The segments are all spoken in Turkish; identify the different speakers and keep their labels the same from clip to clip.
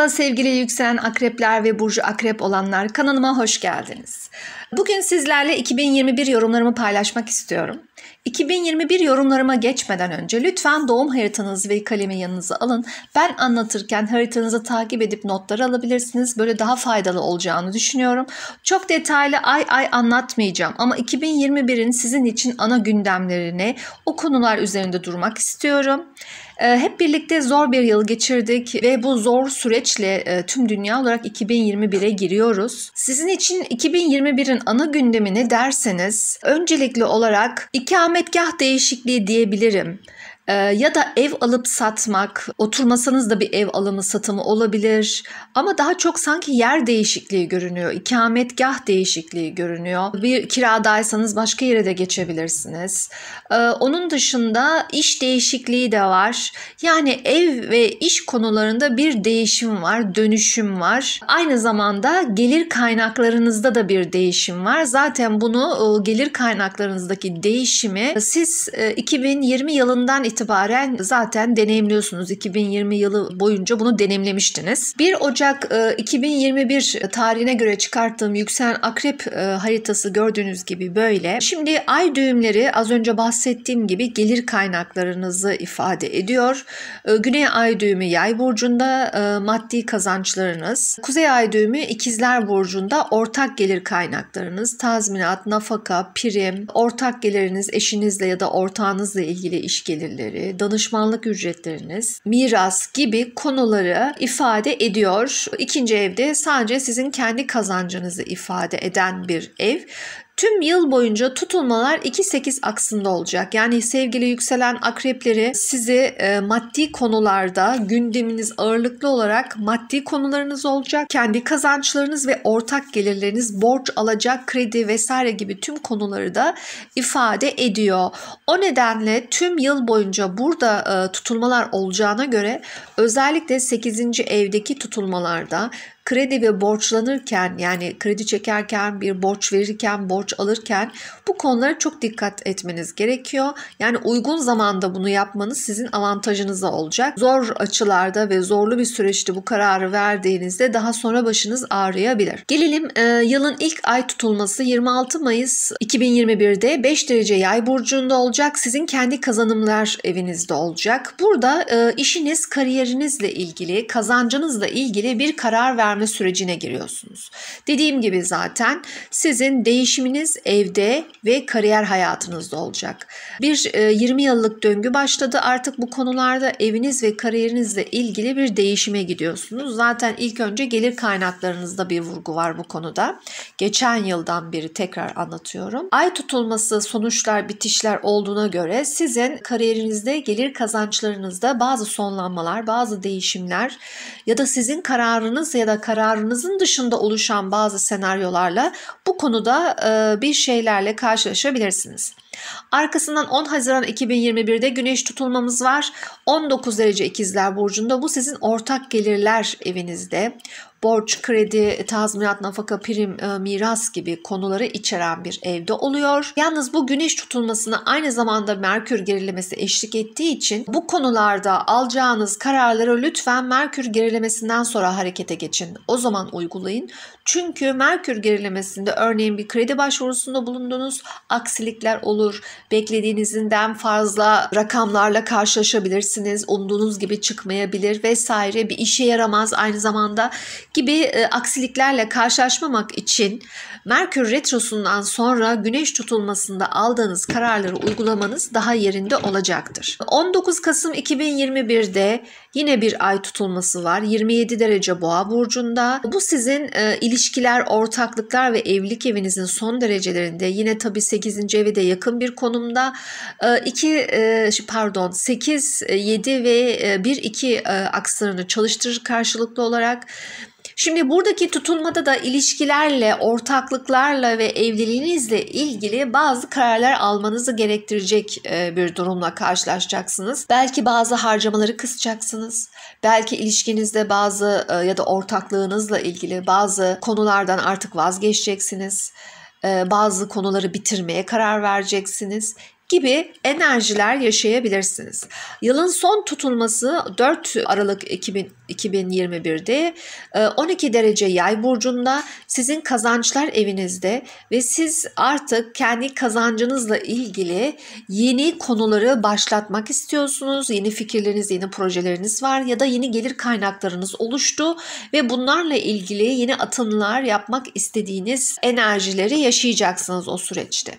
Speaker 1: Merhaba sevgili yükselen akrepler ve burcu akrep olanlar, kanalıma hoş geldiniz. Bugün sizlerle 2021 yorumlarımı paylaşmak istiyorum. 2021 yorumlarıma geçmeden önce lütfen doğum haritanızı ve kalemi yanınıza alın. Ben anlatırken haritanızı takip edip notları alabilirsiniz. Böyle daha faydalı olacağını düşünüyorum. Çok detaylı ay anlatmayacağım ama 2021'in sizin için ana gündemlerini, o konular üzerinde durmak istiyorum. Hep birlikte zor bir yıl geçirdik ve bu zor süreçle tüm dünya olarak 2021'e giriyoruz. Sizin için 2021'in ana gündemi ne derseniz, öncelikli olarak ikametgah değişikliği diyebilirim. Ya da ev alıp satmak, oturmasanız da bir ev alımı satımı olabilir. Ama daha çok sanki yer değişikliği görünüyor, ikametgah değişikliği görünüyor. Bir kiradaysanız başka yere de geçebilirsiniz. Onun dışında iş değişikliği de var. Yani ev ve iş konularında bir değişim var, dönüşüm var. Aynı zamanda gelir kaynaklarınızda da bir değişim var. Zaten bunu gelir kaynaklarınızdaki değişimi siz 2020 yılından itibaren zaten deneyimliyorsunuz. 2020 yılı boyunca bunu deneyimlemiştiniz. 1 Ocak 2021 tarihine göre çıkarttığım yükselen akrep haritası gördüğünüz gibi böyle. Şimdi ay düğümleri az önce bahsettiğim gibi gelir kaynaklarınızı ifade ediyor. Güney ay düğümü yay burcunda maddi kazançlarınız. Kuzey ay düğümü ikizler burcunda ortak gelir kaynaklarınız, tazminat, nafaka, prim, ortak geliriniz eşinizle ya da ortağınızla ilgili iş gelirleri, danışmanlık ücretleriniz, miras gibi konuları ifade ediyor. İkinci evde sadece sizin kendi kazancınızı ifade eden bir ev. Tüm yıl boyunca tutulmalar 2-8 aksında olacak. Yani sevgili yükselen akrepleri sizi maddi konularda gündeminiz ağırlıklı olarak maddi konularınız olacak. Kendi kazançlarınız ve ortak gelirleriniz, borç alacak, kredi vesaire gibi tüm konuları da ifade ediyor. O nedenle tüm yıl boyunca burada tutulmalar olacağına göre özellikle 8. evdeki tutulmalarda kredi ve borçlanırken, yani kredi çekerken, bir borç verirken, borç alırken bu konulara çok dikkat etmeniz gerekiyor. Yani uygun zamanda bunu yapmanız sizin avantajınıza olacak. Zor açılarda ve zorlu bir süreçte bu kararı verdiğinizde daha sonra başınız ağrıyabilir. Gelelim yılın ilk ay tutulması 26 Mayıs 2021'de 5 derece yay burcunda olacak. Sizin kendi kazanımlar evinizde olacak. Burada işiniz, kariyerinizle ilgili, kazancınızla ilgili bir karar verme sürecine giriyorsunuz. Dediğim gibi zaten sizin değişiminiz evde ve kariyer hayatınızda olacak. Bir 20 yıllık döngü başladı. Artık bu konularda eviniz ve kariyerinizle ilgili bir değişime gidiyorsunuz. Zaten ilk önce gelir kaynaklarınızda bir vurgu var bu konuda. Geçen yıldan beri tekrar anlatıyorum. Ay tutulması sonuçlar, bitişler olduğuna göre sizin kariyerinizde, gelir kazançlarınızda bazı sonlanmalar, bazı değişimler ya da sizin kararınız ya da kararınızın dışında oluşan bazı senaryolarla bu konuda bir şeylerle karşılaşabilirsiniz. Arkasından 10 Haziran 2021'de güneş tutulmamız var. 19 derece ikizler burcunda. Bu sizin ortak gelirler evinizde. Borç, kredi, tazminat, nafaka, prim, miras gibi konuları içeren bir evde oluyor. Yalnız bu güneş tutulmasına aynı zamanda Merkür gerilemesi eşlik ettiği için bu konularda alacağınız kararları lütfen Merkür gerilemesinden sonra harekete geçin. O zaman uygulayın. Çünkü Merkür gerilemesinde örneğin bir kredi başvurusunda bulundunuz, aksilikler olur. Beklediğinizden fazla rakamlarla karşılaşabilirsiniz. Umduğunuz gibi çıkmayabilir vesaire. Bir işe yaramaz aynı zamanda gibi aksiliklerle karşılaşmamak için Merkür Retrosu'ndan sonra güneş tutulmasında aldığınız kararları uygulamanız daha yerinde olacaktır. 19 Kasım 2021'de yine bir ay tutulması var. 27 derece Boğa burcunda. Bu sizin ilişkiler, ortaklıklar ve evlilik evinizin son derecelerinde, yine tabii 8. eve de yakın bir konumda. 8, 7 ve 1-2 akslarını çalıştırır karşılıklı olarak. Şimdi buradaki tutulmada da ilişkilerle, ortaklıklarla ve evliliğinizle ilgili bazı kararlar almanızı gerektirecek bir durumla karşılaşacaksınız. Belki bazı harcamaları kısacaksınız. Belki ilişkinizde bazı ya da ortaklığınızla ilgili bazı konulardan artık vazgeçeceksiniz. Bazı konuları bitirmeye karar vereceksiniz gibi enerjiler yaşayabilirsiniz. Yılın son tutulması 4 Aralık 2021'de 12 derece Yay burcunda, sizin kazançlar evinizde ve siz artık kendi kazancınızla ilgili yeni konuları başlatmak istiyorsunuz. Yeni fikirleriniz, yeni projeleriniz var ya da yeni gelir kaynaklarınız oluştu ve bunlarla ilgili yeni atımlar yapmak istediğiniz enerjileri yaşayacaksınız o süreçte.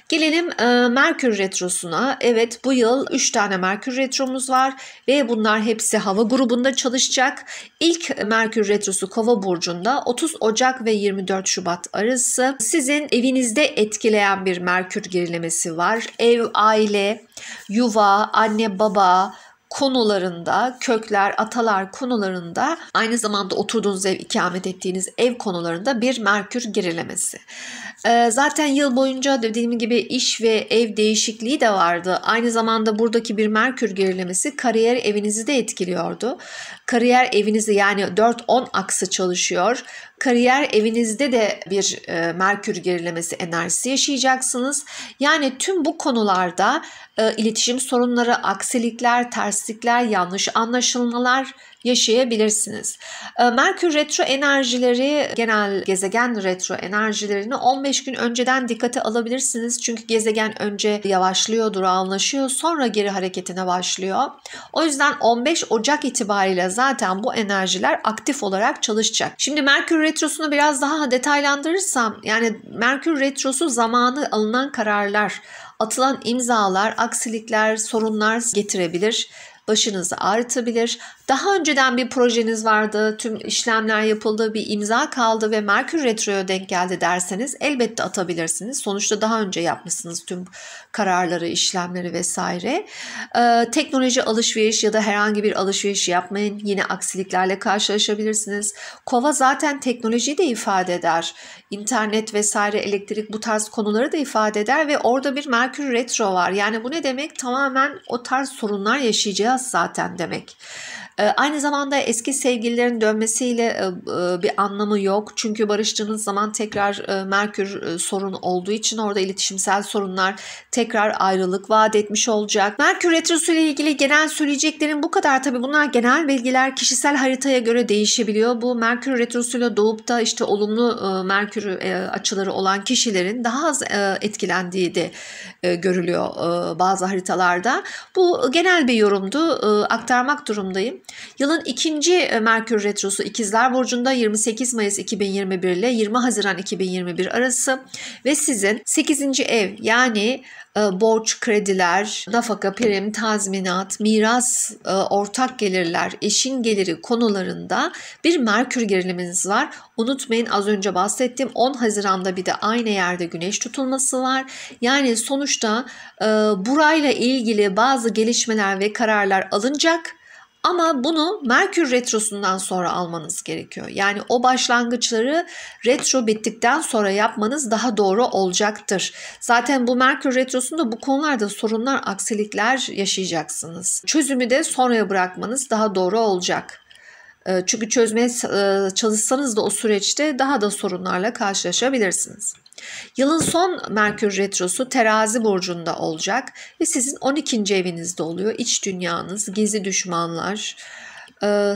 Speaker 1: Gelelim Merkür Retrosu'na. Evet, bu yıl 3 tane Merkür Retromuz var ve bunlar hepsi hava grubunda çalışacak. İlk Merkür Retrosu Kova burcunda 30 Ocak ve 24 Şubat arası. Sizin evinizde etkileyen bir Merkür gerilemesi var. Ev, aile, yuva, anne, baba konularında, kökler, atalar konularında, aynı zamanda oturduğunuz ev, ikamet ettiğiniz ev konularında bir Merkür gerilemesi. Zaten yıl boyunca dediğim gibi iş ve ev değişikliği de vardı. Aynı zamanda buradaki bir Merkür gerilemesi kariyer evinizi de etkiliyordu. Kariyer evinizi, yani 4-10 aksı çalışıyor. Kariyer evinizde de bir Merkür gerilemesi enerjisi yaşayacaksınız. Yani tüm bu konularda iletişim sorunları, aksilikler, terslikler, yanlış anlaşılmalar yaşayabilirsiniz. Merkür retro enerjileri, genel gezegen retro enerjilerini 15 gün önceden dikkate alabilirsiniz. Çünkü gezegen önce yavaşlıyor, durağanlaşıyor, sonra geri hareketine başlıyor. O yüzden 15 Ocak itibariyle zaten bu enerjiler aktif olarak çalışacak. Şimdi Merkür retrosunu biraz daha detaylandırırsam, yani Merkür retrosu zamanı alınan kararlar, atılan imzalar, aksilikler, sorunlar getirebilir. Başınızı ağrıtabilir. Daha önceden bir projeniz vardı, tüm işlemler yapıldı, bir imza kaldı ve Merkür Retro'ya denk geldi derseniz elbette atabilirsiniz. Sonuçta daha önce yapmışsınız tüm kararları, işlemleri vesaire. Teknoloji alışveriş ya da herhangi bir alışveriş yapmayın. Yine aksiliklerle karşılaşabilirsiniz. Kova zaten teknolojiyi de ifade eder. İnternet vesaire, elektrik, bu tarz konuları da ifade eder ve orada bir Merkür Retro var. Yani bu ne demek? Tamamen o tarz sorunlar yaşayacağız zaten demek. Aynı zamanda eski sevgililerin dönmesiyle bir anlamı yok. Çünkü barıştığınız zaman tekrar Merkür sorunu olduğu için orada iletişimsel sorunlar, tekrar ayrılık vaat etmiş olacak. Merkür Retrosu ile ilgili genel söyleyeceklerim bu kadar. Tabii bunlar genel bilgiler, kişisel haritaya göre değişebiliyor. Bu Merkür Retrosu ile doğup da işte olumlu Merkür açıları olan kişilerin daha az etkilendiği de görülüyor bazı haritalarda. Bu genel bir yorumdu. Aktarmak durumdayım. Yılın ikinci Merkür Retrosu İkizler Burcu'nda 28 Mayıs 2021 ile 20 Haziran 2021 arası ve sizin 8. ev, yani borç, krediler, nafaka, prim, tazminat, miras, ortak gelirler, eşin geliri konularında bir Merkür geriliminiz var. Unutmayın, az önce bahsettiğim 10 Haziran'da bir de aynı yerde güneş tutulması var. Yani sonuçta burayla ilgili bazı gelişmeler ve kararlar alınacak. Ama bunu Merkür Retrosu'ndan sonra almanız gerekiyor. Yani o başlangıçları retro bittikten sonra yapmanız daha doğru olacaktır. Zaten bu Merkür Retrosu'nda bu konularda sorunlar, aksilikler yaşayacaksınız. Çözümü de sonraya bırakmanız daha doğru olacak. Çünkü çözmeye çalışsanız da o süreçte daha da sorunlarla karşılaşabilirsiniz. Yılın son Merkür Retrosu Terazi Burcu'nda olacak ve sizin 12. evinizde oluyor. İç dünyanız, gizli düşmanlar,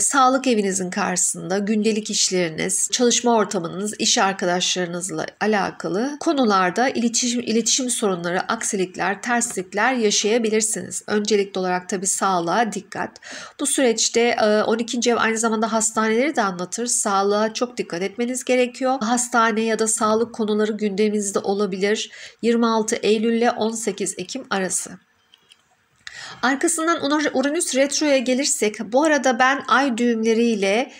Speaker 1: sağlık evinizin karşısında gündelik işleriniz, çalışma ortamınız, iş arkadaşlarınızla alakalı konularda iletişim sorunları, aksilikler, terslikler yaşayabilirsiniz. Öncelikli olarak tabii sağlığa dikkat. Bu süreçte 12. ev aynı zamanda hastaneleri de anlatır. Sağlığa çok dikkat etmeniz gerekiyor. Hastane ya da sağlık konuları gündeminizde olabilir. 26 Eylül ile 18 Ekim arası. Arkasından Uranüs Retro'ya gelirsek, bu arada ben ay düğümleriyle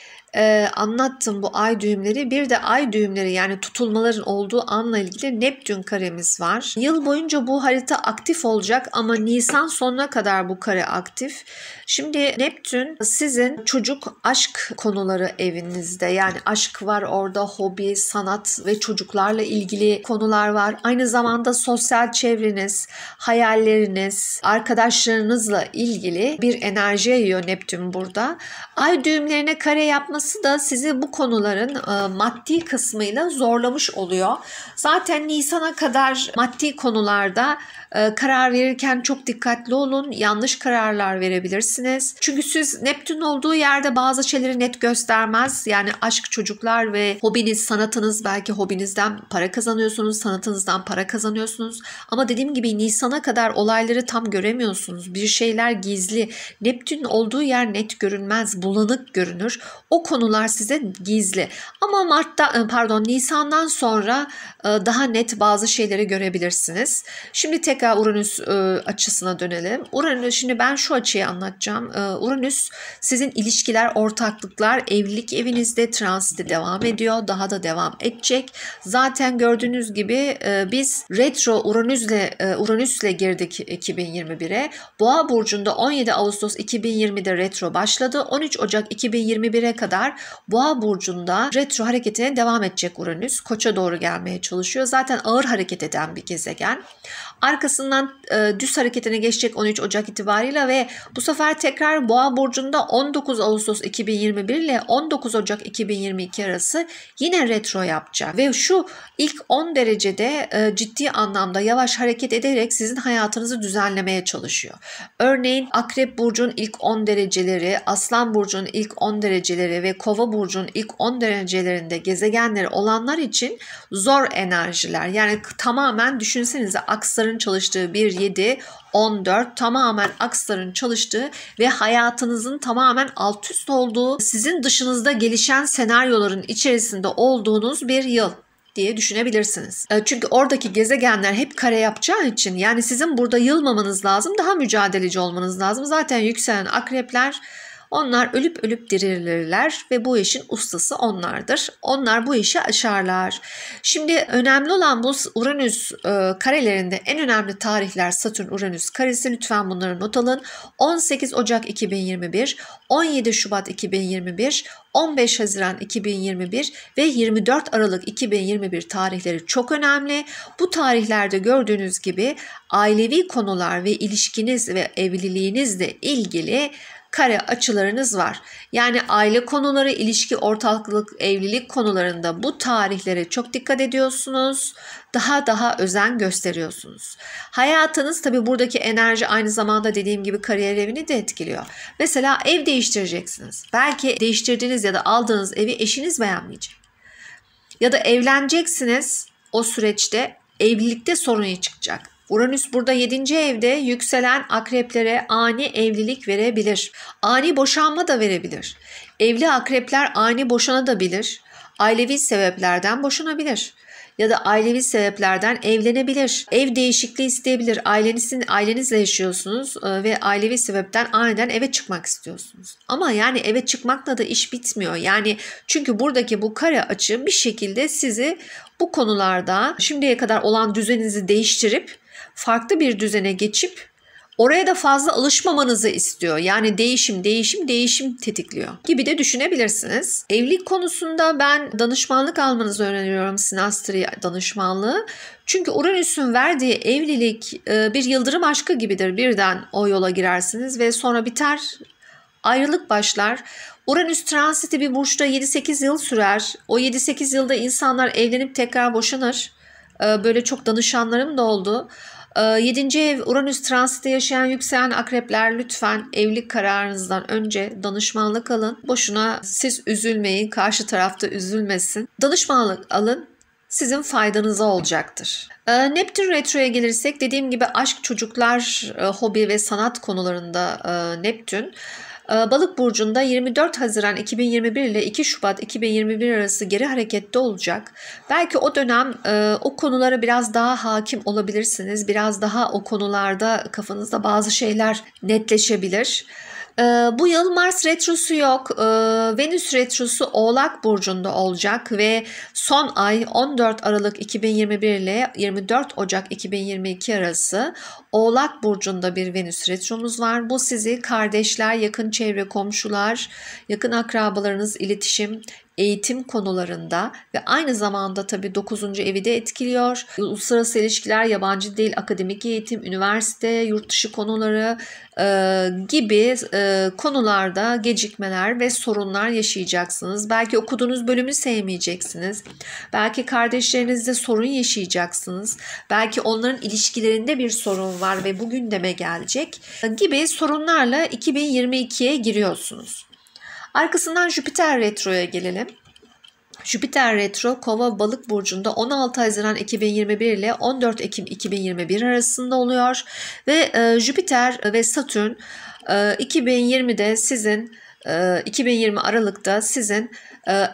Speaker 1: anlattım bu ay düğümleri. Bir de ay düğümleri, yani tutulmaların olduğu anla ilgili Neptün karemiz var. Yıl boyunca bu harita aktif olacak ama Nisan sonuna kadar bu kare aktif. Şimdi Neptün sizin çocuk, aşk konuları evinizde. Yani aşk var orada, hobi, sanat ve çocuklarla ilgili konular var. Aynı zamanda sosyal çevreniz, hayalleriniz, arkadaşlarınızla ilgili bir enerji yayıyor Neptün burada. Ay düğümlerine kare yapması olması da sizi bu konuların maddi kısmıyla zorlamış oluyor. Zaten Nisan'a kadar maddi konularda karar verirken çok dikkatli olun. Yanlış kararlar verebilirsiniz. Çünkü siz Neptün olduğu yerde bazı şeyleri net göstermez. Yani aşk, çocuklar ve hobiniz, sanatınız, belki hobinizden para kazanıyorsunuz, sanatınızdan para kazanıyorsunuz. Ama dediğim gibi Nisan'a kadar olayları tam göremiyorsunuz. Bir şeyler gizli. Neptün olduğu yer net görünmez, bulanık görünür. O konular size gizli. Ama Nisan'dan sonra daha net bazı şeyleri görebilirsiniz. Şimdi tekrar Uranüs açısına dönelim. Şimdi ben şu açıyı anlatacağım. Uranüs sizin ilişkiler, ortaklıklar, evlilik evinizde transiti devam ediyor. Daha da devam edecek. Zaten gördüğünüz gibi biz retro Uranüs'le girdik 2021'e. Boğa burcunda 17 Ağustos 2020'de retro başladı. 13 Ocak 2021'e kadar Boğa burcunda retro hareketine devam edecek Uranüs. Koça doğru gelmeye çalışıyor. Zaten ağır hareket eden bir gezegen. Arkasından düz hareketine geçecek 13 Ocak itibariyle ve bu sefer tekrar Boğa burcunda 19 Ağustos 2021 ile 19 Ocak 2022 arası yine retro yapacak. Ve şu ilk 10 derecede ciddi anlamda yavaş hareket ederek sizin hayatınızı düzenlemeye çalışıyor. Örneğin Akrep burcun ilk 10 dereceleri, Aslan burcun ilk 10 dereceleri ve Kova burcun ilk 10 derecelerinde gezegenleri olanlar için zor enerjiler. Yani tamamen düşünsenize aksların çalıştığı 1, 7, 14 tamamen aksların çalıştığı ve hayatınızın tamamen alt üst olduğu, sizin dışınızda gelişen senaryoların içerisinde olduğunuz bir yıl diye düşünebilirsiniz. Çünkü oradaki gezegenler hep kare yapacağı için yani sizin burada yılmamanız lazım, daha mücadeleci olmanız lazım. Zaten yükselen akrepler, onlar ölüp ölüp dirilirler ve bu işin ustası onlardır. Onlar bu işi aşarlar. Şimdi önemli olan bu Uranüs karelerinde en önemli tarihler Satürn-Uranüs karesi. Lütfen bunları not alın. 18 Ocak 2021, 17 Şubat 2021, 15 Haziran 2021 ve 24 Aralık 2021 tarihleri çok önemli. Bu tarihlerde gördüğünüz gibi ailevi konular ve ilişkiniz ve evliliğinizle ilgili kare açılarınız var. Yani aile konuları, ilişki, ortaklık, evlilik konularında bu tarihlere çok dikkat ediyorsunuz. Daha özen gösteriyorsunuz. Hayatınız tabii buradaki enerji aynı zamanda dediğim gibi kariyer evini de etkiliyor. Mesela ev değiştireceksiniz. Belki değiştirdiğiniz ya da aldığınız evi eşiniz beğenmeyecek. Ya da evleneceksiniz, o süreçte evlilikte sorun çıkacak. Uranüs burada 7. evde yükselen akreplere ani evlilik verebilir. Ani boşanma da verebilir. Evli akrepler ani boşanabilir. Ailevi sebeplerden boşanabilir. Ya da ailevi sebeplerden evlenebilir. Ev değişikliği isteyebilir. Ailenizle yaşıyorsunuz ve ailevi sebepten aniden eve çıkmak istiyorsunuz. Ama yani eve çıkmakla da iş bitmiyor. Yani çünkü buradaki bu kare açı bir şekilde sizi bu konularda şimdiye kadar olan düzeninizi değiştirip farklı bir düzene geçip oraya da fazla alışmamanızı istiyor. Yani değişim tetikliyor gibi de düşünebilirsiniz. Evlilik konusunda ben danışmanlık almanızı öneriyorum. Sinastri danışmanlığı. Çünkü Uranüs'ün verdiği evlilik bir yıldırım aşkı gibidir. Birden o yola girersiniz ve sonra biter. Ayrılık başlar. Uranüs transiti bir burçta 7-8 yıl sürer. O 7-8 yılda insanlar evlenip tekrar boşanır. Böyle çok danışanlarım da oldu. 7. ev Uranüs transiti yaşayan yükselen akrepler lütfen evlilik kararınızdan önce danışmanlık alın. Boşuna siz üzülmeyin, karşı tarafta üzülmesin. Danışmanlık alın, sizin faydanıza olacaktır. Neptün retroya gelirsek dediğim gibi aşk, çocuklar, hobi ve sanat konularında Neptün. Balık burcunda 24 Haziran 2021 ile 2 Şubat 2021 arası geri harekette olacak. Belki o dönem o konulara biraz daha hakim olabilirsiniz. Biraz daha o konularda kafanızda bazı şeyler netleşebilir. Bu yıl Mars retrosu yok. Venüs retrosu Oğlak burcunda olacak ve son ay 14 Aralık 2021 ile 24 Ocak 2022 arası Oğlak burcunda bir Venüs retromuz var. Bu sizi kardeşler, yakın çevre, komşular, yakın akrabalarınız, iletişim, eğitim konularında ve aynı zamanda tabii 9. evi de etkiliyor. Uluslararası ilişkiler, yabancı dil, akademik eğitim, üniversite, yurt dışı konuları gibi konularda gecikmeler ve sorunlar yaşayacaksınız. Belki okuduğunuz bölümü sevmeyeceksiniz. Belki kardeşlerinizle sorun yaşayacaksınız. Belki onların ilişkilerinde bir sorun var ve bu gündeme gelecek gibi sorunlarla 2022'ye giriyorsunuz. Arkasından Jüpiter Retro'ya gelelim. Jüpiter Retro Kova Balık burcunda 16 Haziran 2021 ile 14 Ekim 2021 arasında oluyor ve Jüpiter ve Satürn 2020'de sizin 2020 Aralık'ta sizin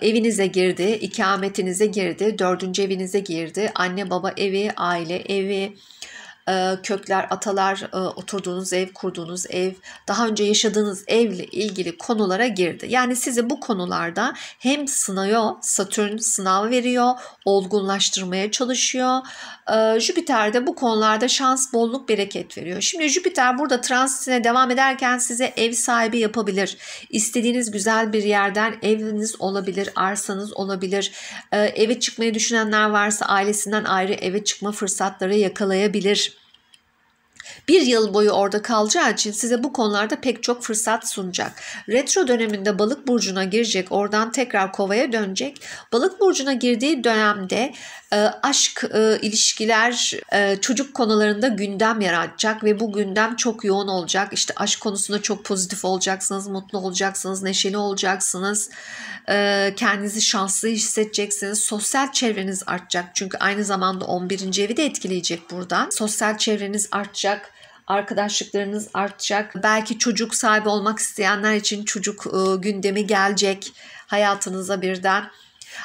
Speaker 1: evinize girdi, ikametinize girdi, 4. evinize girdi. Anne baba evi, aile evi, kökler, atalar, oturduğunuz ev, kurduğunuz ev, daha önce yaşadığınız evle ilgili konulara girdi. Yani sizi bu konularda hem sınıyor, Satürn sınav veriyor, olgunlaştırmaya çalışıyor. Jüpiter de bu konularda şans, bolluk, bereket veriyor. Şimdi Jüpiter burada transitine devam ederken size ev sahibi yapabilir. İstediğiniz güzel bir yerden eviniz olabilir, arsanız olabilir. Eve çıkmayı düşünenler varsa ailesinden ayrı eve çıkma fırsatları yakalayabilir. Bir yıl boyu orada kalacağı için size bu konularda pek çok fırsat sunacak. Retro döneminde Balık burcuna girecek, oradan tekrar Kova'ya dönecek. Balık burcuna girdiği dönemde aşk, ilişkiler, çocuk konularında gündem yaratacak ve bu gündem çok yoğun olacak. İşte aşk konusunda çok pozitif olacaksınız, mutlu olacaksınız, neşeli olacaksınız. Kendinizi şanslı hissedeceksiniz. Sosyal çevreniz artacak. Çünkü aynı zamanda 11. evi de etkileyecek burada. Sosyal çevreniz artacak. Arkadaşlıklarınız artacak. Belki çocuk sahibi olmak isteyenler için çocuk gündemi gelecek hayatınıza birden.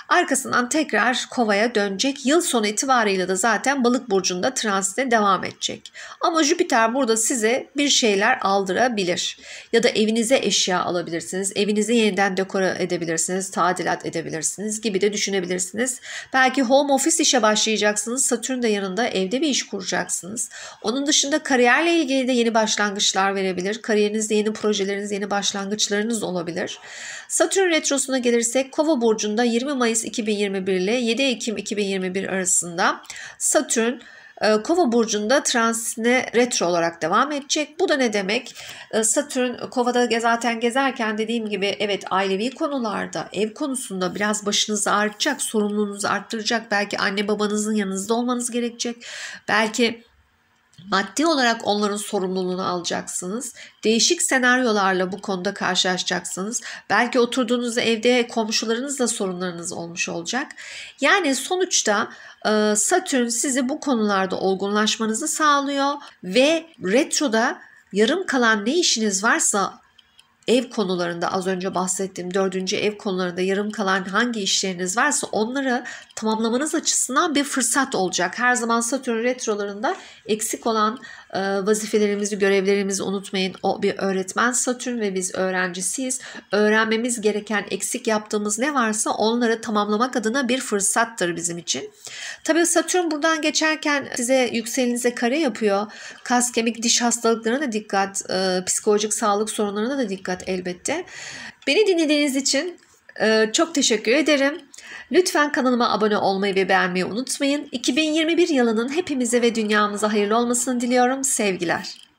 Speaker 1: Arkasından tekrar Kova'ya dönecek. Yıl sonu itibarıyla da zaten Balık burcunda transite devam edecek. Ama Jüpiter burada size bir şeyler aldırabilir. Ya da evinize eşya alabilirsiniz. Evinizi yeniden dekore edebilirsiniz. Tadilat edebilirsiniz gibi de düşünebilirsiniz. Belki home office işe başlayacaksınız. Satürn de yanında evde bir iş kuracaksınız. Onun dışında kariyerle ilgili de yeni başlangıçlar verebilir. Kariyerinizde yeni projeleriniz, yeni başlangıçlarınız olabilir. Satürn retrosuna gelirsek Kova burcunda 20 Mayıs 2021 ile 7 Ekim 2021 arasında Satürn Kova burcunda transitine retro olarak devam edecek. Bu da ne demek? Satürn Kova'da zaten gezerken dediğim gibi evet ailevi konularda, ev konusunda biraz başınızı ağrıtacak, sorumluluğunuzu arttıracak. Belki anne babanızın yanınızda olmanız gerekecek. Belki maddi olarak onların sorumluluğunu alacaksınız. Değişik senaryolarla bu konuda karşılaşacaksınız. Belki oturduğunuz evde komşularınızla sorunlarınız olmuş olacak. Yani sonuçta Satürn sizi bu konularda olgunlaşmanızı sağlıyor ve retroda yarım kalan ne işiniz varsa ev konularında az önce bahsettiğim 4. ev konularında yarım kalan hangi işleriniz varsa onları tamamlamanız açısından bir fırsat olacak. Her zaman Satürn retrolarında eksik olan vazifelerimizi, görevlerimizi unutmayın. O bir öğretmen Satürn ve biz öğrencisiyiz. Öğrenmemiz gereken, eksik yaptığımız ne varsa onları tamamlamak adına bir fırsattır bizim için. Tabii Satürn buradan geçerken size yükselenize kare yapıyor. Kas, kemik, diş hastalıklarına da dikkat, psikolojik sağlık sorunlarına da dikkat elbette. Beni dinlediğiniz için çok teşekkür ederim. Lütfen kanalıma abone olmayı ve beğenmeyi unutmayın. 2021 yılının hepimize ve dünyamıza hayırlı olmasını diliyorum. Sevgiler.